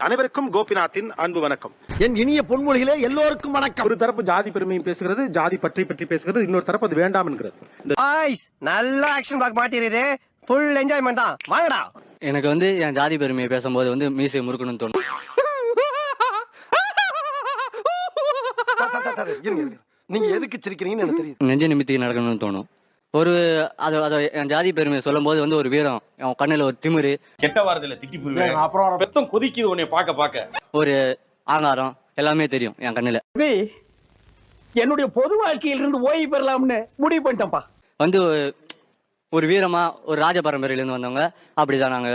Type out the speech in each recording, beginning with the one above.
அனைவருக்கும் கோபிநாத்தின் அன்பு வணக்கம். என் இனிய பொன்மொழிகளே எல்லோருக்கும் வணக்கம். ஒரு தரப்பு ஜாதி பெருமையும் பேசுகிறது, ஜாதி பற்றி பேசுகிறது, இன்னொரு தரப்பு அது வேண்டாம் என்கிறது. நல்ல ஆக்ஷன் பிளாக் மாட்டிருது, ஃபுல் என்ஜாய்மெண்ட் தான். வாங்கடா. எனக்கு என் ஜாதி பெருமையை பேசும்போது மீசை முறுக்கணும்னு தோணும். நீங்க எதுக்கு சிரிக்கிறீங்கன்னு எனக்கு தெரியும். நெஞ்ச நிமித்திக்கு நடக்கணும்னு தோணும். என் ஜாதி பெருமையை சொல்லும் போது ஒரு வீரம், என் கண்ணுல ஒரு திமிரு, கெட்ட வாரத்துல திட்டி போயிருவேன். அப்புறம் பெத்தம் கொதிக்குது உன்னை பார்க்க ஒரு ஆங்காரம் எல்லாமே தெரியும் என் கண்ணுல. என்னுடைய பொது வாழ்க்கையிலிருந்து ஓய்வு பெறலாம்னு முடிவு பண்ணிட்டேன்ப்பா. ஒரு வீரமா ஒரு ராஜ பரம்பரையில இருந்து வந்தவங்க, அப்படிதான் நாங்க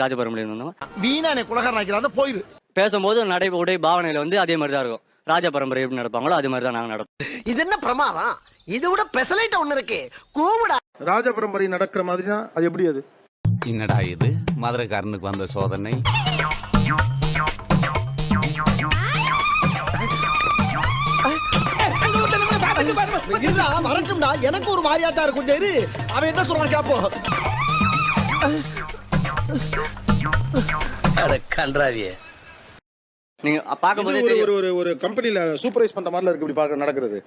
ராஜ பரம்பரையில இருந்து வந்தவங்க. வீணானே குலகாரனாக்கிறாத போயிரு. பேசும்போது நடை உடை பாவனையில அதே மாதிரி தான் இருக்கும். ராஜ பரம்பரை எப்படி நடப்பாங்களோ அதே மாதிரி தான் நாங்க நடப்போம். இது என்ன பிரமாதம்? இது விட பெசலைட் ஒண்ணு இருக்கு. கூமுடா. ராஜ பரம்பரை நடக்கிற மாதிரினா அது எப்படி? அது என்னடா இது மதுரைக்காரனுக்கு வந்த சோதனை? வரட்டும்டா, எனக்கு ஒரு மாதிரியாட்டா இருக்கும். சரி, அவன் என்ன சொல்றான் கேப்போ. கன்றாவியே, நீங்க பாக்கும்போது ஒரு கம்பெனில சூப்பர்வைஸ் பண்ற மாதிரில இருக்கு இப்படி பார்க்க நடக்கிறது.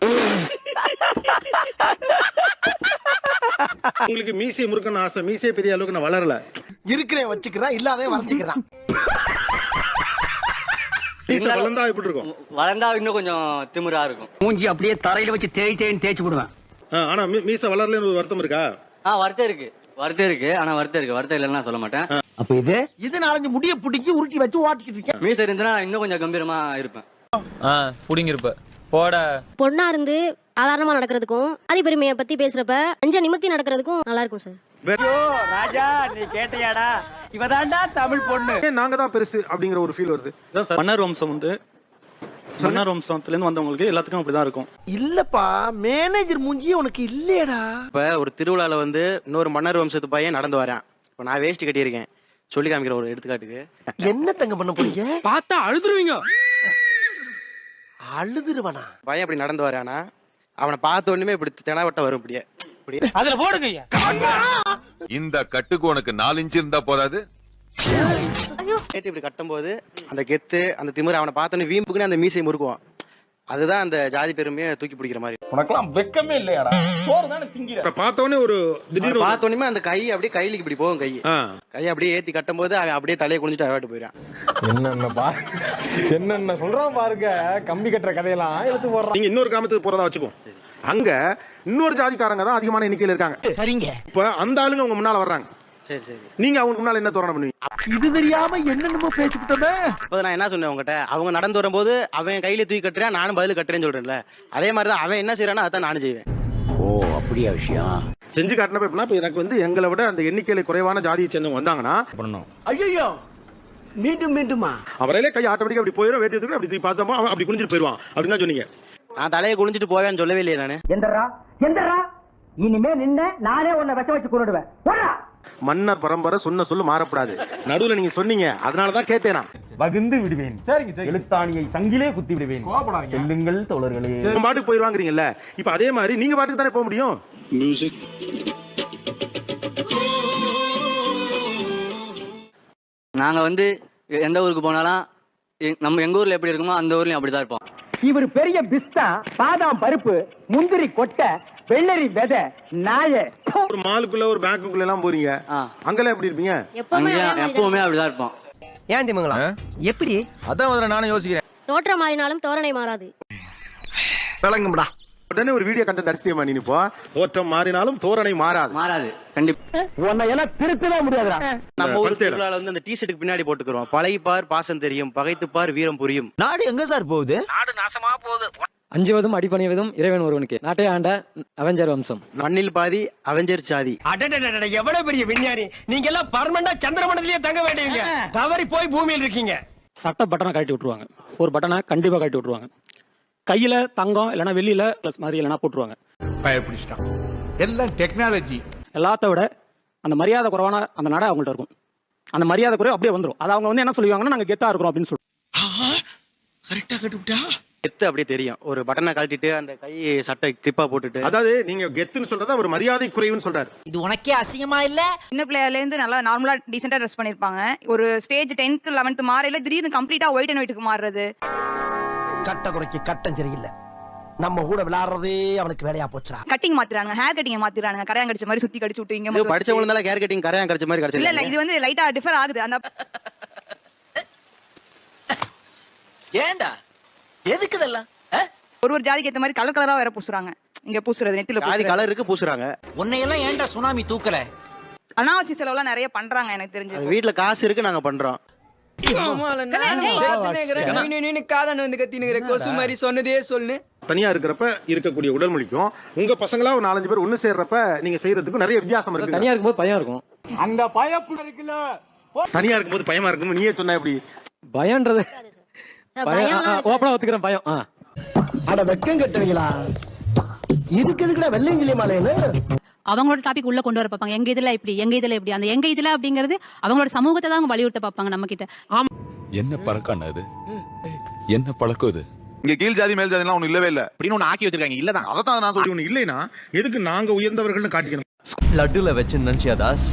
உங்களுக்கு மீசை முறுக்கணும் ஆசை, மீசை பெரிய அளவுக்கு நான் வளரல. இருக்கிறேன் வச்சுக்கிறேன், இல்லாதே வளர்ந்துக்கிறான். வளர்ந்தா எப்படி இருக்கும்? வளர்ந்தா இன்னும் கொஞ்சம் திமிரா இருக்கும். மூஞ்சி அப்படியே தரையில வச்சு தேய்ச்சி விடுவேன். ஆனா மீசை வளரலன்னு ஒரு வருத்தம் இருக்கா? வருத்தம் இருக்கு. ஆனா வருத்தம் இல்லைன்னா சொல்ல மாட்டேன். அப்ப இது நாலஞ்சு முடிய பிடிச்சி உருட்டி வச்சு ஓட்டிக்கிட்டு இருக்கேன். மீசை இருந்தா இன்னும் கொஞ்சம் கம்பீரமா இருப்பேன். புடிங்க இருப்ப போட. பொண்ணா இருந்து சாதாரணமா நடக்கிறதுக்கும் ஆதி பெருமையை பத்தி பேசுறப்ப நெஞ்ச நிமித்தி நடக்கிறதுக்கும் நல்லா இருக்கும் சார். ராஜா, நீ கேட்டியாடா? இவதாண்டா தமிழ் பொண்ணு. நாங்க தான் பெருசு அப்படிங்கிற ஒரு ஃபீல் வருது. மன்னர் வம்சம் மன்னர் வம்சத்துல இருந்து வந்தவங்களுக்கு எல்லாத்துக்கும் அப்படிதான் இருக்கும். இல்லப்பா, மேனேஜர் மூஞ்சி உனக்கு இல்லையடா. இப்ப ஒரு திருவிழால இன்னொரு மன்னர் வம்சத்து பையன் நடந்து வரான். இப்ப நான் வேஷ்டி கட்டியிருக்கேன், சொல்லி காமிக்கிற ஒரு எடுத்துக்காட்டுக்கு. என்ன தங்க பண்ண போறீங்க? பார்த்தா அழுதுருவீங்க. அழுதுருவானா? பையன் அப்படி நடந்து வரானா, அவனை பார்த்த உடனே இப்படி தெனாவட்ட வரும். இப்படியே அதுல போடுங்க. இந்த கட்டுக்கு உனக்கு 4 இன்ச் இருந்தா போதாது. இப்படி கட்டும் போது அந்த கெத்து, அந்த திமிரு, அவனை பார்த்தோன்னே வீம்புக்குன்னு அந்த மீசை முறுக்குவான். அதுதான் அந்த ஜாதி பெருமையை தூக்கி பிடிக்கிற மாதிரி. உனக்கெல்லாம் வெக்கமே இல்லையாடா? சோறு தானே திங்கிற. பார்த்தோன்னே ஒரு திடீர்னு பார்த்தோன்னே அந்த கை அப்படியே கையில இப்படி போகும். கை அப்படியே ஏத்தி கட்டும் போது அவன் அப்படியே தலையை குனிஞ்சிட்டு அவாட்டு போயிடான். என்னென்ன சொல்றான் பாருங்க, கம்பி கட்டுற கதையெல்லாம் எடுத்து போடுறான். நீங்க இன்னொரு கிராமத்துக்கு போறதா வச்சுக்கோ, அங்க இன்னொரு ஜாதிக்காரங்க தான் அதிகமான எண்ணிக்கையில இருக்காங்க. சரிங்க. இப்ப அந்த ஆளுங்க உங்க முன்னால வர்றாங்க. சரி, நீங்க அவங்க முன்னால என்ன தோரணம் பண்ணுவீங்க? இது தெரியாம என்னென்னமோ பேசிக்கிட்டோமே. அப்ப நான் என்ன சொன்னேன் உங்ககிட்ட, அவங்க நடந்து வரும்போது அவன் கையில தூக்கி கட்டுறேன், நானும் பதில் கட்டுறேன்னு சொல்றேன்ல, அதே மாதிரிதான் அவன் என்ன செய்யறானோ அதான் நானும் செய்வேன். ஓ அப்படியா விஷயம்? செஞ்சு காட்டினப்ப எப்படின்னா, இப்ப எனக்கு எங்களை விட அந்த எண்ணிக்கையில குறைவான ஜாதியை சேர்ந்தவங்க வந்தாங்கன்னா, ஐயோ மீண்டுமா அவரையிலே கை ஆட்டோமேட்டிக்கா அப்படி போயிடும். வேட்டி எடுத்துட்டு அப்படி பார்த்தோமா அவன் அப்படி குனிஞ்சிட்டு போயிடுவான். அப்படின்னு தான் சொன்னீங்க. நான் தலையை குனிஞ்சிட்டு போவேன்னு சொல்லவே இல்லையே நானு. எந்தரா இனிமே நின்ன நானே உன்னை வெச்ச வச்சு கொண்டுடுவேன். மன்னர் பரம்பரை சொன்ன சொல்லு மாறப்படாது. நடுவுல நீங்க சொன்னீங்க, அதனாலதான் கேட்டேன். வகுந்து விடுவேன். சரிங்க, எழுத்தாணியை சங்கிலே குத்தி விடுவேன். செல்லுங்கள் தோழர்களே. பாட்டுக்கு போயிருவாங்கறீங்கல்ல, இப்ப அதே மாதிரி நீங்க பாட்டுக்கு தானே போக முடியும். மியூசிக். நாங்க எந்த ஊருக்கு போனாலும் நம்ம எங்க ஊர்ல எப்படி இருக்குமோ அந்த ஊர்லயும் அப்படிதான் இருப்போம். இவர் பெரிய பிஸ்தா, பாதாம் பருப்பு, முந்திரி கொட்டை, வெள்ளரி விதை, நாய. ஒரு மாலுக்குள்ள ஒரு பேங்குக்குள்ள எல்லாம் போறீங்க, அங்கெல்லாம் எப்படி இருப்பீங்க? எப்பவுமே அப்படிதான் இருப்போம். ஏன் திமுங்களா? எப்படி? அதான் நானும் யோசிக்கிறேன். தோற்றம் மாறினாலும் தோரணை மாறாது. விளங்கும்டா. உடனே ஒரு வீடியோ கண்டென்ட் அடிச்சிட்டே நீ இப்போ, தோற்றம் மாறினாலும் தோரணை மாறாது. கண்டிப்பா உன்னை எல்லாம் திருத்தவே முடியாதுடா. நம்ம ஊர் திருவிழால அந்த டி-ஷர்ட்டுக்கு பின்னாடி போட்டுக்கிறோம், பழகிப்பார் பாசம் தெரியும், பகைத்துப்பார் வீரம் புரியும். நாடு எங்க சார் போகுது? நாடு நாசமா போகுது. அஞ்சுவதும் அடிபணிவதும் இறைவன் ஒருவனுக்கு. நாட்டை ஆண்ட அவெஞ்சர் வம்சம். மண்ணில் பாதி அவெஞ்சர் சாதி. எவ்வளவு பெரிய விஞ்ஞானி நீங்க எல்லாம்! பர்மனண்டா சந்திரமண்டலத்திலேயே தங்க வேண்டியவங்க, தவறி போய் பூமியில் இருக்கீங்க. சட்ட பட்டனை கழட்டி விட்டுருவாங்க, ஒரு பட்டனை கண்டிப்பா கழட்டி விட்டுருவாங்க. கையில தங்கம் இல்லைன்னா வெள்ளியில பிளஸ் மாதிரி இல்லைன்னா போட்டுருவாங்க. பயப்பிடிச்சிட்டான். எல்லாம் டெக்னாலஜி. எல்லாத்த விட அந்த மரியாதை குறைவான அந்த நடை அவங்கள்ட்ட இருக்கும். அந்த மரியாதை குறை அப்படியே வந்துடும். அது அவங்க என்ன சொல்லுவாங்கன்னா, நாங்க கெத்தா இருக்கிறோம் அப்படின்னு சொல்லுவோம். கரெக்டா கட்டுவிட்டா. கெத்து அப்படியே தெரியும். ஒரு பட்டனை கழட்டிட்டு அந்த கை சட்டை கிரிப்பா போட்டுட்டு. அதாவது நீங்க கெத்துன்னு சொல்றதா ஒரு மரியாதை குறைவுன்னு சொல்றாரு. இது உனக்கே அசிங்கமா இல்ல? சின்ன பிள்ளையில இருந்து நல்லா நார்மலா டீசெண்டா ட்ரெஸ் பண்ணிருப்பாங்க. ஒரு ஸ்டேஜ் 10th 11th மாறையில திடீர்னு கம்ப்ளீட்டா ஒயிட் அண்ட் ஒயிட்டுக்கு மாறுறது. கட்ட குறைக்கு கட்டம் சரியில்லை. நம்ம கூட விளையாடுறதே அவனுக்கு வேலையா போச்சுடா. கட்டிங் மாத்திரானுங்க, ஹேர் கட்டிங் மாத்திரானுங்க, கரையான் கடிச்ச மாதிரி சுத்தி கடிச்சு விட்டு இங்க இது படிச்சவங்க ஹேர் கட்டிங் கரையான் கடிச்ச மாதிரி கடிச்சல. இல்ல இது வந்து லைட்டா டிஃபர் ஆகுது. அந்த ஏண்டா எதுக்கு இதெல்லாம்? ஒரு ஜாதிக்கு ஏத்த மாதிரி கலர் கலரா வேற பூசுறாங்க. இங்க பூசுறது நெத்தில ஜாதி கலருக்கு பூசுறாங்க. உன்னையெல்லாம் ஏண்டா சுனாமி தூக்கல? அனாவசிய செலவுலாம் நிறைய பண்றாங்க எனக்கு தெரிஞ்சு. வீட்டுல காசு இருக்கு நாங்க பண்றோம். தனியா இருக்கிறப்ப இருக்கக்கூடிய உடல் மொழிக்கும் உங்க பசங்களா ஒரு 4-5 பேர் ஒண்ணு சேர்றப்ப நீங்க செய்யறதுக்கும் நிறைய வித்தியாசம் இருக்கு. தனியா இருக்கும்போது பயம் இருக்கும். அந்த பயப்புல இருக்குல்ல, தனியா இருக்கும்போது பயமா இருக்கும். நீயே சொன்ன எப்படி பயம்ன்றது பயம் ஓப்பனா ஒத்துக்கிறேன். பயம் அட வெக்கம் கட்டுவீங்களா? இதுக்கு எதுக்குடா வெள்ளையங்கிலி மாலைன்னு அவங்களோட டாபிக் உள்ள கொண்டு வர பார்ப்பாங்க. எங்க இதுல இப்படி, எங்க இதுல இப்படி, அந்த எங்க இதுல அப்படிங்கிறது அவங்களோட சமூகத்தை தான் அவங்க வலியுறுத்த பார்ப்பாங்க நம்ம கிட்ட. என்ன பழக்கம் அது? என்ன பழக்கம் இது? இங்க கீழ் ஜாதி மேல் ஜாதிலாம் ஒண்ணு இல்லவே இல்ல அப்படின்னு ஒண்ணு ஆக்கி வச்சிருக்காங்க. இல்லதான் அதான் நான் ஒண்ணு இல்லைன்னா எதுக்கு நாங்க உயர்ந்தவர்கள்னு காட்டிக்கணும்? லட்டுல வச்சு நினைச்சியா தாஸ்?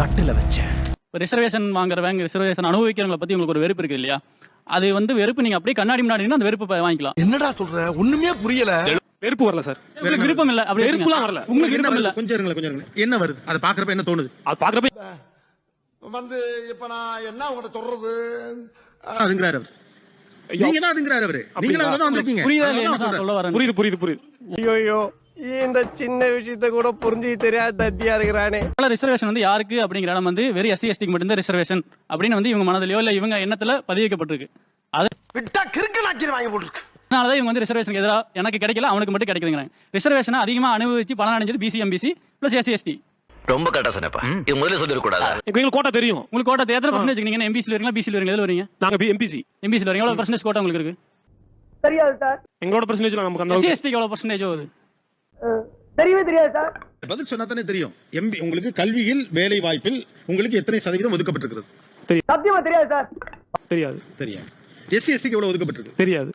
நட்டுல வச்சேன். ரிசர்வேஷன் வாங்குறவங்க, ரிசர்வேஷன் அனுபவிக்கிறவங்களை பத்தி உங்களுக்கு ஒரு வெறுப்பு இருக்கு இல்லையா? அது வந்து வெறுப்பு நீங்க அப்படியே கண்ணாடி முன்னாடி அந்த வெறுப்பு வாங்கிக்கலாம். என்னடா சொல்ற? ஒண்ணுமே புரியல. வெறுப்பு வரல சார், உங்களுக்கு விருப்பம் இல்ல. அப்படி வெறுப்புலாம் வரல, உங்களுக்கு விருப்பம் இல்ல. கொஞ்சம் இருங்க. என்ன வருது? அதை பாக்குறப்ப என்ன தோணுது? அது பாக்குறப்ப வந்து இப்ப நான் என்ன உங்கள்ட்ட சொல்றது? அதுங்கிறாரு அவர். நீங்க தான் அதுங்கிறாரு அவரு. நீங்க தான் வந்திருக்கீங்க. புரியுதா என்ன சொல்ல வரேன்? புரியுது. ஐயோ இந்த சின்ன விஷயத்தை கூட புரிஞ்சு தெரியாத தத்தியா இருக்கிறானே. ரிசர்வேஷன் வந்து யாருக்கு அப்படிங்கிற இடம் வந்து வெறும் SC ST மட்டும் தான் ரிசர்வேஷன் அப்படின்னு வந்து இவங்க மனதிலயோ இல்ல இவங்க எண்ணத்துல பதிவு வைக்கப்பட்டிருக்கு. அது விட்டா கிறுக்கு நாக்கி வாங்கி போட்டுருக்கு. அதனாலதான் இவங்க வந்து ரிசர்வேஷனுக்கு எதிராக எனக்கு கிடைக்கல அவனுக்கு மட்டும் கிடைக்குதுங்கிறாங்க. ரிசர்வேஷனை அதிகமா அனுபவிச்சு பலன் அடைஞ்சது BC MBC plus SC ST. ரொம்ப கரெக்டா சொன்னப்பா. இது முதல்ல சொல்லிருக்கூடாது. உங்களுக்கு கோட்டா தெரியும். உங்களுக்கு கோட்டா எத்தனை பர்சன்டேஜ்? நீங்க MBC ல வரீங்களா, BC ல வரீங்களா? எதுல வரீங்க? நாங்க MBC ல வரீங்க. எவ்வளவு பர்சன்டேஜ் கோட்டா உங்களுக்கு இருக்கு? தெரியாது சார். எங்களோட பர்சன்டேஜ் நமக்கு அந்த SC ST எவ்வளவு பர்சன்டேஜ் வருது? தெரியவே தெரியாது சார். பதில் சொன்னா தானே தெரியும். உங்களுக்கு கல்வியில் வேலை வாய்ப்பில் உங்களுக்கு எத்தனை சதவீதம் ஒதுக்கப்பட்டிருக்கிறது? சத்தியமா தெரியாது சார். தெரியாது. SC ST எவ்வளவு ஒதுக்கப்பட்டிருக்கு? தெரியாது.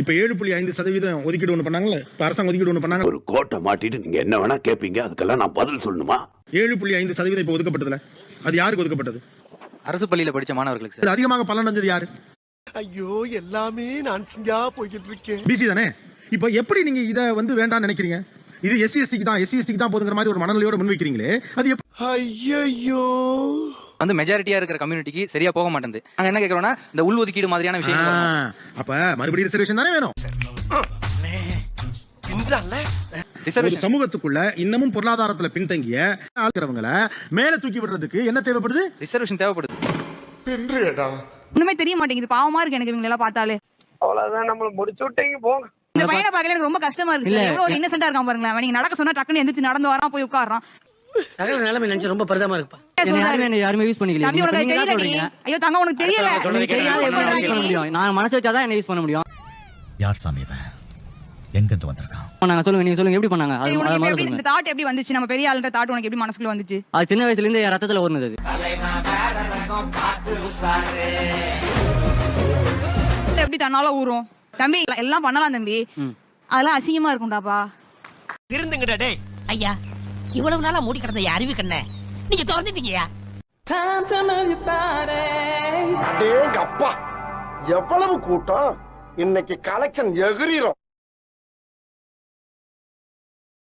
இப்ப 7.5% ஒதுக்கீடு ஒண்ணு பண்ணாங்கல்ல, இப்ப அரசாங்கம் ஒதுக்கீடு ஒண்ணு பண்ணாங்க. ஒரு கோட்டை மாட்டிட்டு நீங்க என்ன வேணா கேப்பீங்க, அதுக்கெல்லாம் நான் பதில் சொல்லணுமா? 7.5% இப்ப ஒதுக்கப்பட்டதுல அது யாருக்கு ஒதுக்கப்பட்டது? அரசு பள்ளியில படிச்ச மாணவர்களுக்கு சார். இது அதிகமாக பலன் அடைஞ்சது யாரு? ஐயோ எல்லாமே நான் சிங்கா போய்கிட்டு இருக்கேன். BC தானே. இப்ப எப்படி நீங்க இத வந்து வேண்டாம்னு நினைக்கிறீங்க? இது SC ST தான் போதுங்கிற மாதிரி ஒரு மனநிலையோட முன்வைக்கிறீங்களே, அது ஐயோ வந்து மெஜாரிட்டியா இருக்கிற கம்யூனிட்டிக்கு சரியா போக மாட்டேங்குது. நாங்க என்ன கேக்குறோம்னா இந்த உள் ஒதுக்கீடு மாதிரியான விஷயம். அப்ப மறுபடியும் ரிசர்வேஷன் தானே வேணும். ஒரு சமூகத்துக்குள்ள இன்னமும் பொருளாதாரத்துல பின்தங்கிய ஆளுகிறவங்களை மேல தூக்கி விடுறதுக்கு என்ன தேவைப்படுது? ரிசர்வேஷன் தேவைப்படுது. ஒண்ணுமே தெரிய மாட்டேங்குது. பாவமா இருக்கு எனக்கு இவங்க எல்லாம் பார்த்தாலே. அவ்வளவுதான், நம்மள முடிச்சு விட்டீங்க போங்க. இந்த பையனை பார்க்கல எனக்கு ரொம்ப கஷ்டமா இருக்கு. எவ்வளவு ஒரு இன்னசென்ட்டா இருக்கான் பாருங்களேன். நீங்க நடக்க சொன்னா டக்குன்னு எந்திரிச்சு நடந்து வரான், போய் உட்கார்றான். சகல நிலைமை நினைச்சு ரொம்ப பரிதாபமா இருக்குப்பா. யாருமே யூஸ் பண்ணிக்கல. தம்பி உனக்கு தெரியல. ஐயோ தங்க உனக்கு தெரியல. நான் மனசு வச்சாதான் என்ன யூஸ் பண்ண முடியும். யார் சாமி இவன்? எங்க இருந்து வந்திருக்கான்? நாங்க சொல்லுங்க, நீங்க சொல்லுங்க எப்படி பண்ணாங்க? அது உனக்கு எப்படி இந்த தாட் எப்படி வந்துச்சு? நம்ம பெரிய ஆளுன்ற தாட் உனக்கு எப்படி மனசுக்குள்ள வந்துச்சு? அது சின்ன வயசுல இருந்து என் ரத்தத்துல ஓடுனது. அது எப்படி தன்னால ஊறும்? தம்பி எல்லாம் பண்ணலாம் தம்பி. அதெல்லாம் அசிங்கமா இருக்கும்டாப்பா. திருந்துங்கடா டேய். ஐயா இவ்வளவு நாளா மூடி கிடந்த அறிவு கண்ணே நீங்க திறந்துட்டீங்கயா. அப்பா எவ்வளவு கூட்டம் இன்னைக்கு கலெக்ஷன் எகிரிரும்.